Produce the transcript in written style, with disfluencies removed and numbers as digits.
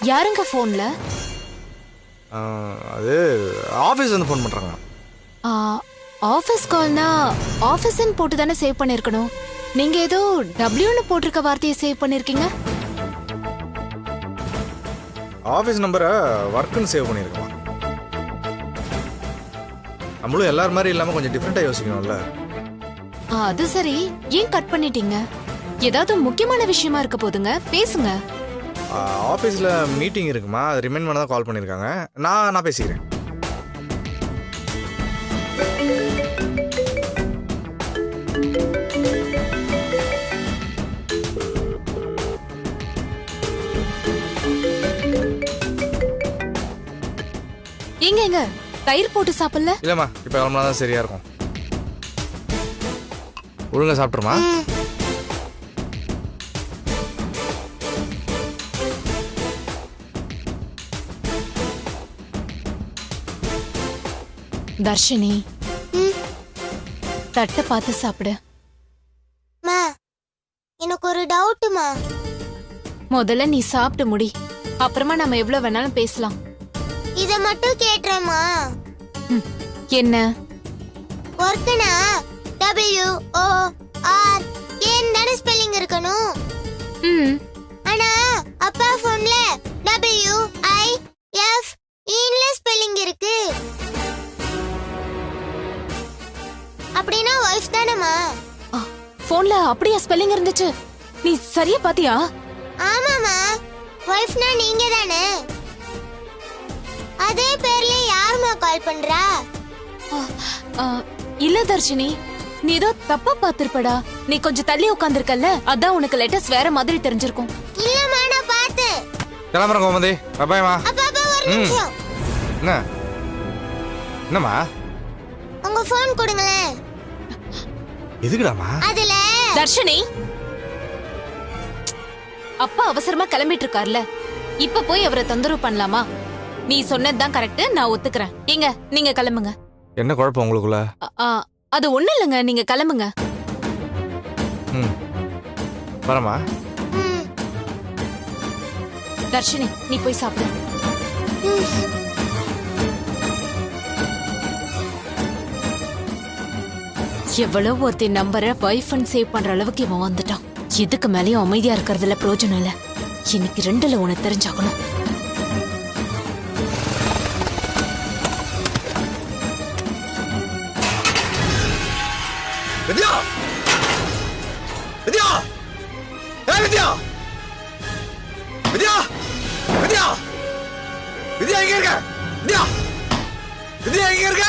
யாருங்க போன்ல? அது ஆஃபீஸ் வந்து ஃபோன் பண்ணுறாங்க. ஆஃபீஸ் கால்னா ஆஃபீஸ்ன்னு போட்டு தானே சேவ் பண்ணிருக்கணும். நீங்க ஏதோ டபிள்யூன்னு போட்டிருக்க வார்த்தையை சேவ் பண்ணிருக்கீங்க. ஆஃபீஸ் நம்பரை ஒர்க்குன்னு சேவ் பண்ணியிருக்கலாம். நம்மளும் எல்லார் மாதிரி இல்லாமல் கொஞ்சம் டிஃப்ரெண்ட்டாக யோசிக்கணும்ல. அது சரி, ஏன் கட் பண்ணிட்டீங்க? ஏதாவது முக்கியமான விஷயமா இருக்க போதுங்க, பேசுங்க. ஆஃபீஸில் மீட்டிங் இருக்குமா, அது ரிமைண்ட் பண்ண தான் கால் பண்ணியிருக்காங்க. நான் பேசிக்கிறேன். எங்க தயிர் போட்டு சாப்பிடல? இல்லைம்மா, இப்போ கிளம்புனா தான் சரியா இருக்கும். ஒழுங்கா சாப்பிட்ருமா? தர்ஷினி, தட்டை பார்த்து சாப்பிடு. எனக்கு ஒரு டவுட்டுமா. முதல்ல நீ சாப்பிட்டு முடி, அப்புறமா நம்ம எவ்வளவு வேணாலும் பேசலாம். இத மட்டும் கேட்றேமா. என்ன? ஒர்க்னா WOR ஏன் தான ஸ்பெல்லிங் இருக்கணும். ஆனா அப்பா போன்ல WIF ல ஸ்பெல்லிங் இருக்கு. அப்படினா வைஃப் தானமா? போன்ல அப்படியே ஸ்பெல்லிங் இருந்துச்சு. நீ சரியா பாத்தியா? ஆமாமா, வைஃப்னா நீங்க தானே. அதே பேர்ல யாருமா கால் பண்றா? இல்ல தர்ஷினி, நீ ஏதோ தப்பா பாத்திருப்படா. நீ கொஞ்சம் தள்ளி உட்கார்ந்திருக்கல்ல, அதான் உனக்கு லெட்டர்ஸ் வேற மாதிரி தெரிஞ்சிருக்கும். இல்லம்மா, நான் பார்த்தேன். கிளம்புறேன் கோமதி. பாய்மா. அப்பா ஒரு நிமிஷம். என்னம்மா? உங்க போன் கொடுங்களேன். எதுக்குடாமா? அதுல தர்ஷினி, அப்பா அவசரமா கிளம்பிட்டு இருக்கார்ல, இப்ப போய் அவரை தொந்தரவு பண்ணலாமா? நீ சொன்னதுதான் கரெக்ட், நான் ஒத்துக்கிறேன். எங்க நீங்க கிளம்புங்க. என்ன குழப்பம் உங்களுக்குள்ள? அது ஒண்ணு இல்லைங்க, நீங்க கிளம்புங்க. வரமா? தர்ஷினி, நீ போய் சாப்பிடு. எவ்வளவு ஒருத்தி நம்பரை வைஃப்னு சேவ் பண்ற அளவுக்கு இவன் வந்துட்டான். இதுக்கு மேலேயும் அமைதியா இருக்கிறதுல பிரயோஜனம் இல்ல. இன்னைக்கு 2ல உனக்கு தெரிஞ்சாகணும். வித்யா! வித்யா! ஏய் வித்யா! வித்யா! வித்யா! வித்யா எங்க இருக்க? வித்யா! வித்யா எங்க இருக்க?